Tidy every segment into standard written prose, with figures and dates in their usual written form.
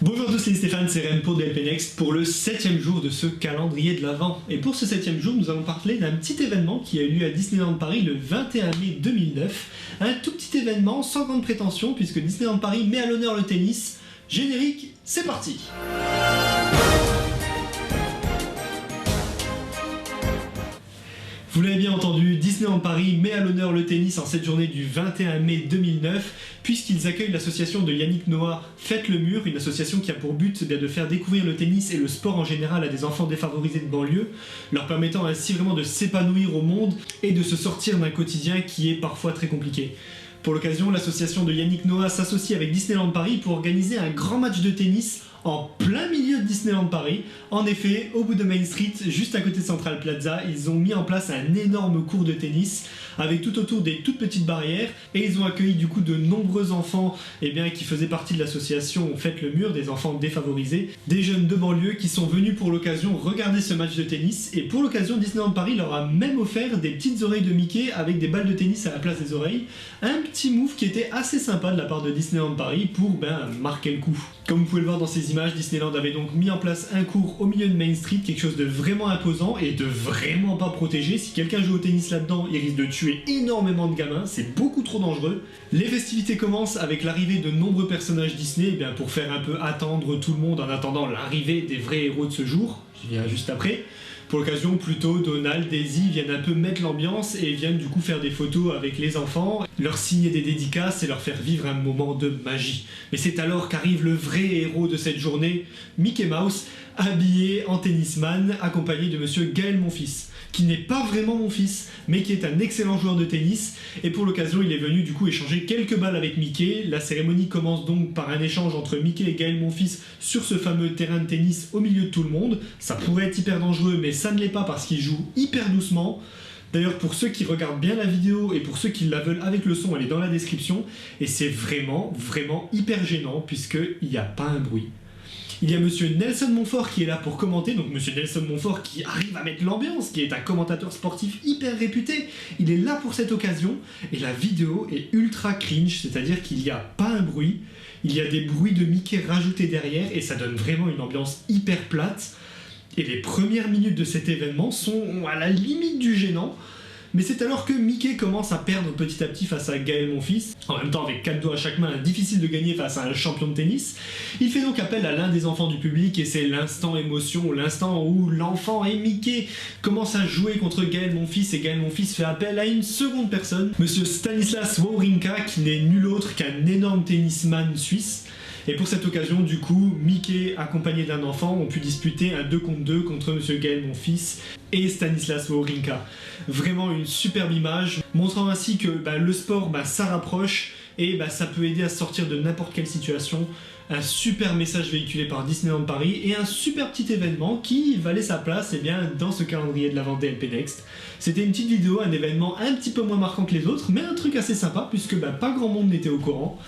Bonjour à tous, c'est Stéphane, c'est Rem pour DLP Next pour le 7e jour de ce calendrier de l'Avent. Et pour ce 7e jour, nous allons parler d'un petit événement qui a eu lieu à Disneyland Paris le 21 mai 2009. Un tout petit événement sans grande prétention puisque Disneyland Paris met à l'honneur le tennis. Générique, c'est parti! Vous l'avez bien entendu, Disneyland Paris met à l'honneur le tennis en cette journée du 21 mai 2009 puisqu'ils accueillent l'association de Yannick Noah Faites le Mur, une association qui a pour but de faire découvrir le tennis et le sport en général à des enfants défavorisés de banlieue, leur permettant ainsi vraiment de s'épanouir au monde et de se sortir d'un quotidien qui est parfois très compliqué. Pour l'occasion, l'association de Yannick Noah s'associe avec Disneyland Paris pour organiser un grand match de tennis en plein milieu de Disneyland Paris. En effet, au bout de Main Street, juste à côté de Central Plaza, ils ont mis en place un énorme court de tennis avec tout autour des toutes petites barrières et ils ont accueilli du coup de nombreux enfants qui faisaient partie de l'association Faites le Mur, des enfants défavorisés, des jeunes de banlieue qui sont venus pour l'occasion regarder ce match de tennis et pour l'occasion Disneyland Paris leur a même offert des petites oreilles de Mickey avec des balles de tennis à la place des oreilles. Un petit move qui était assez sympa de la part de Disneyland Paris pour marquer le coup. Comme vous pouvez le voir dans ces images, Disneyland avait donc mis en place un court au milieu de Main Street, quelque chose de vraiment imposant et de vraiment pas protégé. Si quelqu'un joue au tennis là-dedans, il risque de tuer énormément de gamins, c'est beaucoup trop dangereux. Les festivités commencent avec l'arrivée de nombreux personnages Disney pour faire un peu attendre tout le monde en attendant l'arrivée des vrais héros de ce jour. Je viens juste après. Pour l'occasion, plutôt, Donald, Daisy viennent un peu mettre l'ambiance et viennent du coup faire des photos avec les enfants, leur signer des dédicaces et leur faire vivre un moment de magie. Mais c'est alors qu'arrive le vrai héros de cette journée, Mickey Mouse, habillé en tennisman, accompagné de monsieur Gaël Monfils, qui n'est pas vraiment mon fils, mais qui est un excellent joueur de tennis, et pour l'occasion il est venu du coup échanger quelques balles avec Mickey. La cérémonie commence donc par un échange entre Mickey et Gaël Monfils sur ce fameux terrain de tennis au milieu de tout le monde. Ça pourrait être hyper dangereux, mais ça ne l'est pas parce qu'il joue hyper doucement. D'ailleurs, pour ceux qui regardent bien la vidéo et pour ceux qui la veulent avec le son, elle est dans la description, et c'est vraiment hyper gênant puisqu'il n'y a pas un bruit. Il y a monsieur Nelson Montfort qui est là pour commenter, donc monsieur Nelson Montfort qui arrive à mettre l'ambiance, qui est un commentateur sportif hyper réputé. Il est là pour cette occasion et la vidéo est ultra cringe, c'est-à-dire qu'il n'y a pas un bruit, il y a des bruits de Mickey rajoutés derrière et ça donne vraiment une ambiance hyper plate. Et les premières minutes de cet événement sont à la limite du gênant. Mais c'est alors que Mickey commence à perdre petit à petit face à Gaël Monfils. En même temps, avec 4 doigts à chaque main, difficile de gagner face à un champion de tennis. Il fait donc appel à l'un des enfants du public et c'est l'instant émotion, l'instant où l'enfant et Mickey commencent à jouer contre Gaël Monfils et Gaël Monfils fait appel à une seconde personne, monsieur Stanislas Wawrinka, qui n'est nul autre qu'un énorme tennisman suisse. Et pour cette occasion, du coup, Mickey, accompagné d'un enfant, ont pu disputer un 2 contre 2 contre monsieur Gaël Monfils et Stanislas Wawrinka. Vraiment une superbe image, montrant ainsi que le sport, ça rapproche et ça peut aider à sortir de n'importe quelle situation. Un super message véhiculé par Disneyland Paris et un super petit événement qui valait sa place dans ce calendrier de l'Avent DLP Next. C'était une petite vidéo, un événement un petit peu moins marquant que les autres, mais un truc assez sympa puisque pas grand monde n'était au courant.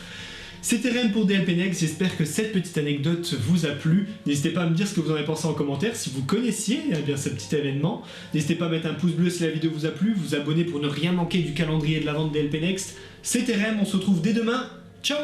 C'était Rem pour DLP Next, j'espère que cette petite anecdote vous a plu. N'hésitez pas à me dire ce que vous en avez pensé en commentaire, si vous connaissiez ce petit événement. N'hésitez pas à mettre un pouce bleu si la vidéo vous a plu, vous abonner pour ne rien manquer du calendrier de l'Avent de DLP Next. C'était Rem, on se retrouve dès demain, ciao!